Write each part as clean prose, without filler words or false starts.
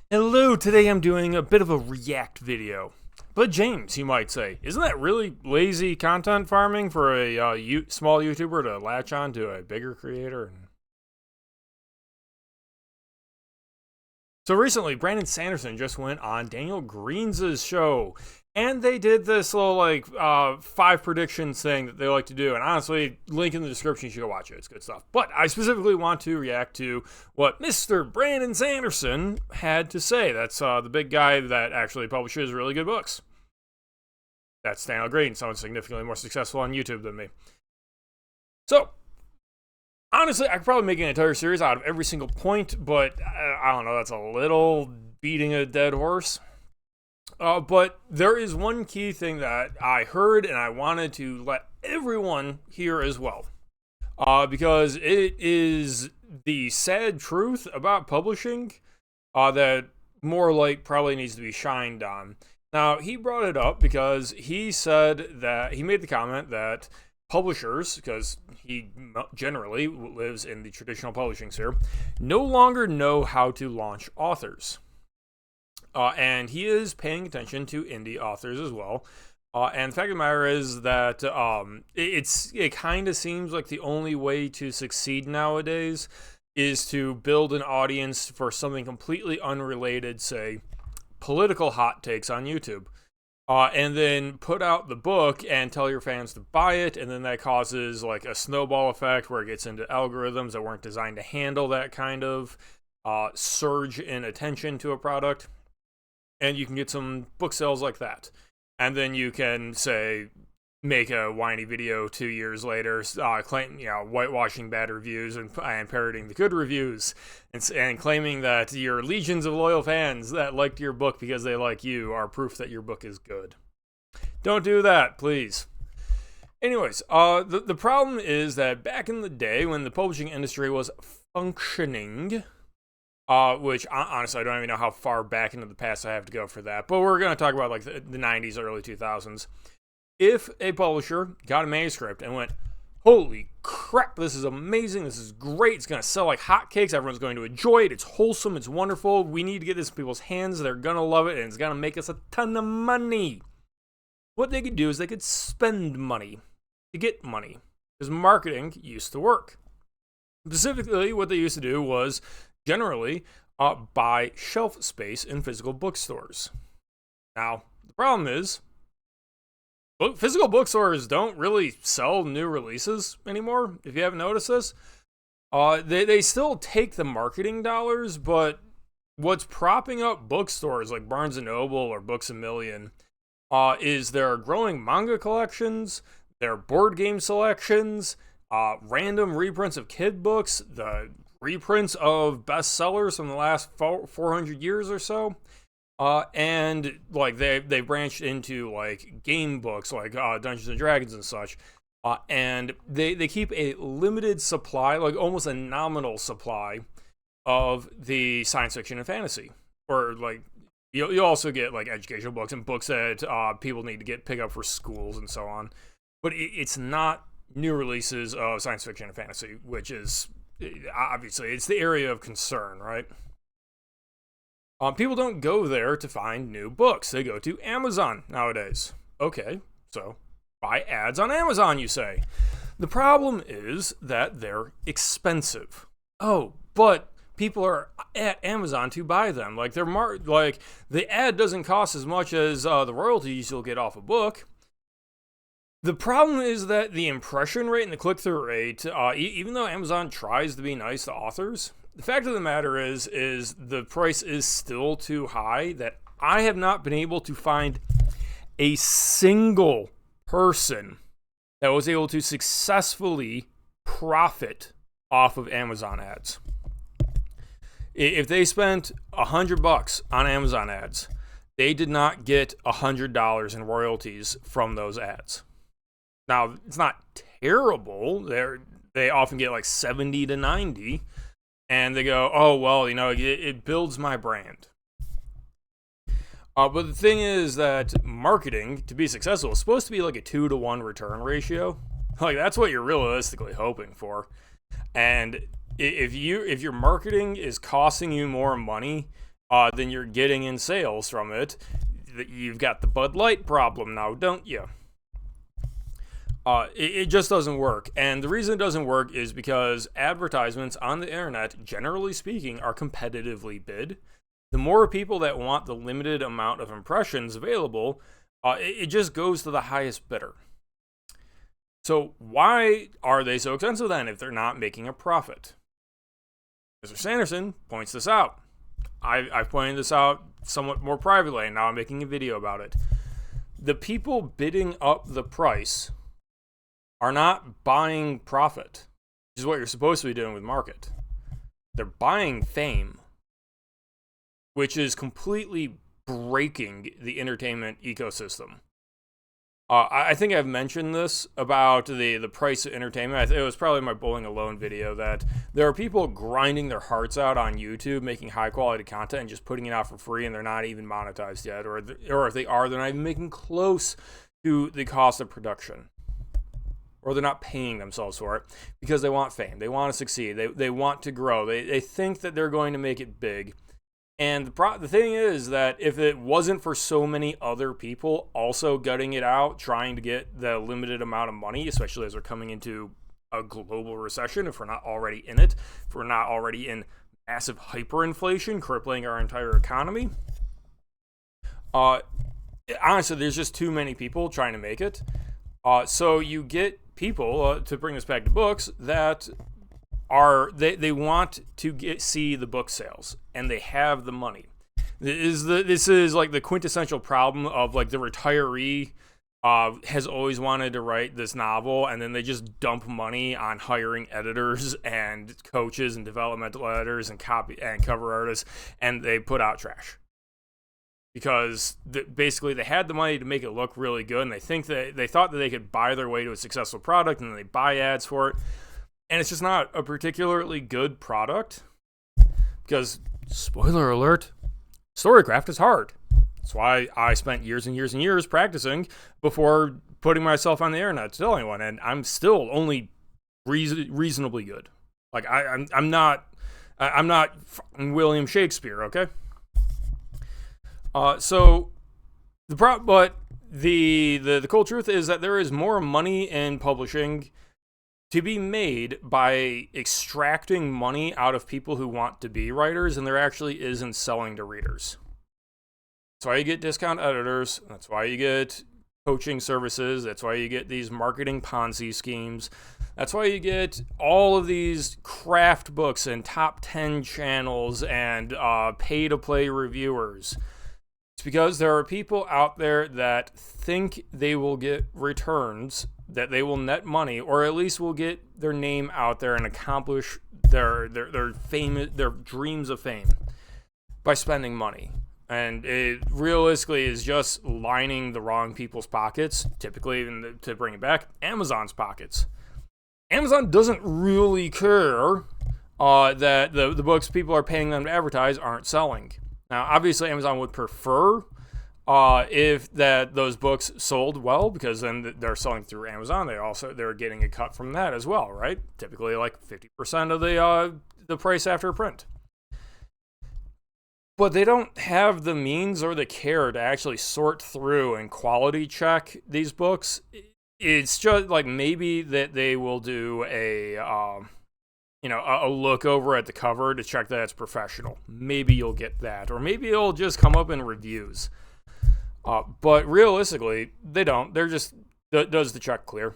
Hello, today I'm doing a bit of a react video. But James, you might say, isn't that really lazy content farming for a small YouTuber to latch on to a bigger creator? So recently, Brandon Sanderson just went on Daniel Green's show, and they did this little five predictions thing that they like to do. And honestly, link in the description, you should go watch it. It's good stuff. But I specifically want to react to what Mr. Brandon Sanderson had to say. That's the big guy that actually publishes really good books. That's Daniel Green, someone significantly more successful on YouTube than me. So honestly, I could probably make an entire series out of every single point, but I don't know, that's a little beating a dead horse. But there is one key thing that I heard and I wanted to let everyone hear as well. Because it is the sad truth about publishing that more light probably needs to be shined on. Now, he brought it up because he said that he made the comment that publishers, because he generally lives in the traditional publishing sphere, no longer know how to launch authors. And he is paying attention to indie authors as well. And the fact of the matter is that it kind of seems like the only way to succeed nowadays is to build an audience for something completely unrelated, say, political hot takes on YouTube. And then put out the book and tell your fans to buy it, and then that causes like a snowball effect where it gets into algorithms that weren't designed to handle that kind of surge in attention to a product. And you can get some book sales like that. And then you can, say, make a whiny video 2 years later, claim, whitewashing bad reviews and parroting the good reviews, and claiming that your legions of loyal fans that liked your book because they like you are proof that your book is good. Don't do that, please. Anyways, the problem is that back in the day when the publishing industry was functioning, which honestly I don't even know how far back into the past I have to go for that, but we're going to talk about like the 90s, early 2000s. If a publisher got a manuscript and went, holy crap, this is amazing, this is great, it's going to sell like hotcakes, everyone's going to enjoy it, it's wholesome, it's wonderful, we need to get this in people's hands, they're going to love it, and it's going to make us a ton of money. What they could do is they could spend money to get money, because marketing used to work. Specifically, what they used to do was generally buy shelf space in physical bookstores. Now, the problem is, physical bookstores don't really sell new releases anymore, if you haven't noticed this. They still take the marketing dollars, but what's propping up bookstores like Barnes & Noble or Books A Million is their growing manga collections, their board game selections, random reprints of kid books, the reprints of bestsellers from the last 400 years or so. And like they branched into like game books like Dungeons and Dragons and such, and they keep a limited supply, like almost a nominal supply, of the science fiction and fantasy. Or like you also get like educational books and books that people need to pick up for schools and so on, but it's not new releases of science fiction and fantasy, which is obviously it's the area of concern, right? People don't go there to find new books. They go to Amazon nowadays. Okay, so buy ads on Amazon, you say. The problem is that they're expensive. Oh, but people are at Amazon to buy them. Like like the ad doesn't cost as much as the royalties you'll get off a book. The problem is that the impression rate and the click-through rate, even though Amazon tries to be nice to authors, the fact of the matter is the price is still too high that I have not been able to find a single person that was able to successfully profit off of Amazon ads. If they spent $100 on Amazon ads, they did not get $100 in royalties from those ads. Now, it's not terrible. They often get like 70 to 90. And they go, oh, well, it builds my brand. But the thing is that marketing, to be successful, is supposed to be like a 2-to-1 return ratio. Like, that's what you're realistically hoping for. And if your marketing is costing you more money than you're getting in sales from it. You've got the Bud Light problem now, don't you? It just doesn't work. And the reason it doesn't work is because advertisements on the internet, generally speaking, are competitively bid. The more people that want the limited amount of impressions available, it just goes to the highest bidder. So why are they so expensive then if they're not making a profit? Mr. Sanderson points this out. I've pointed this out somewhat more privately, and now I'm making a video about it. The people bidding up the price are not buying profit, which is what you're supposed to be doing with market. They're buying fame, which is completely breaking the entertainment ecosystem. I think I've mentioned this about the price of entertainment. It was probably my Bowling Alone video that there are people grinding their hearts out on YouTube, making high quality content and just putting it out for free, and they're not even monetized yet, or if they are, they're not even making close to the cost of production, or they're not paying themselves for it because they want fame, they want to succeed, they want to grow, they think that they're going to make it big. And the thing is that if it wasn't for so many other people also gutting it out, trying to get the limited amount of money, especially as we're coming into a global recession, if we're not already in it, if we're not already in massive hyperinflation crippling our entire economy, honestly, there's just too many people trying to make it. So you get people, to bring this back to books, that they want to see the book sales, and they have the money. This is like the quintessential problem of like the retiree has always wanted to write this novel, and then they just dump money on hiring editors and coaches and developmental editors and copy and cover artists, and they put out trash because basically they had the money to make it look really good, and they thought that they could buy their way to a successful product, and then they buy ads for it. And it's just not a particularly good product because, spoiler alert, Storycraft is hard. That's why I spent years and years and years practicing before putting myself on the internet to tell anyone, and I'm still only reasonably good. Like I'm not William Shakespeare, okay? So the cold truth is that there is more money in publishing to be made by extracting money out of people who want to be writers than there actually is in selling to readers. That's why you get discount editors. That's why you get coaching services. That's why you get these marketing Ponzi schemes. That's why you get all of these craft books and top 10 channels and pay-to-play reviewers. It's because there are people out there that think they will get returns, that they will net money, or at least will get their name out there and accomplish their dreams of fame by spending money. And it realistically is just lining the wrong people's pockets, typically, even to bring it back, Amazon's pockets. Amazon doesn't really care that the books people are paying them to advertise aren't selling. Now, obviously, Amazon would prefer if those books sold well, because then they're selling through Amazon. They're getting a cut from that as well, right? Typically, like 50% of the price after print. But they don't have the means or the care to actually sort through and quality check these books. It's just like maybe that they will do a look over at the cover to check that it's professional. Maybe you'll get that, or maybe it'll just come up in reviews. But realistically, they don't. They're just does the check clear,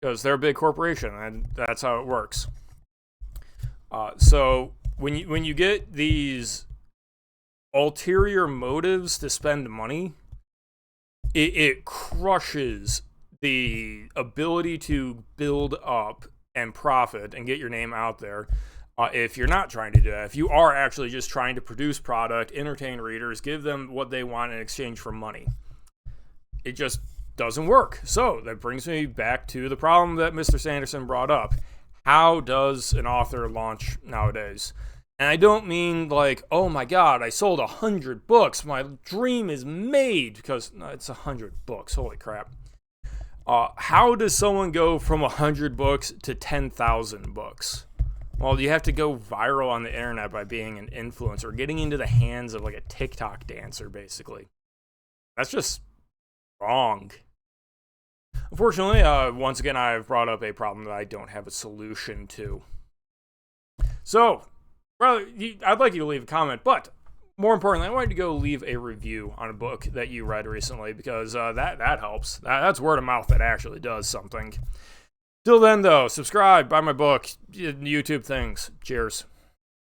because they're a big corporation, and that's how it works. So when you get these ulterior motives to spend money, it crushes the ability to build up and profit and get your name out there. If you're not trying to do that, if you are actually just trying to produce product, entertain readers, give them what they want in exchange for money, it just doesn't work. So that brings me back to the problem that Mr. Sanderson brought up. How does an author launch nowadays? And I don't mean like, oh my God, I sold 100 books, my dream is made, because no, it's 100 books, holy crap. How does someone go from 100 books to 10,000 books? Well, you have to go viral on the internet by being an influencer, getting into the hands of like a TikTok dancer, basically. That's just wrong. Unfortunately, once again, I've brought up a problem that I don't have a solution to. So, I'd like you to leave a comment, but more importantly, I want you to go leave a review on a book that you read recently, because that helps. That's word of mouth that actually does something. Till then, though, subscribe, buy my book, YouTube things. Cheers.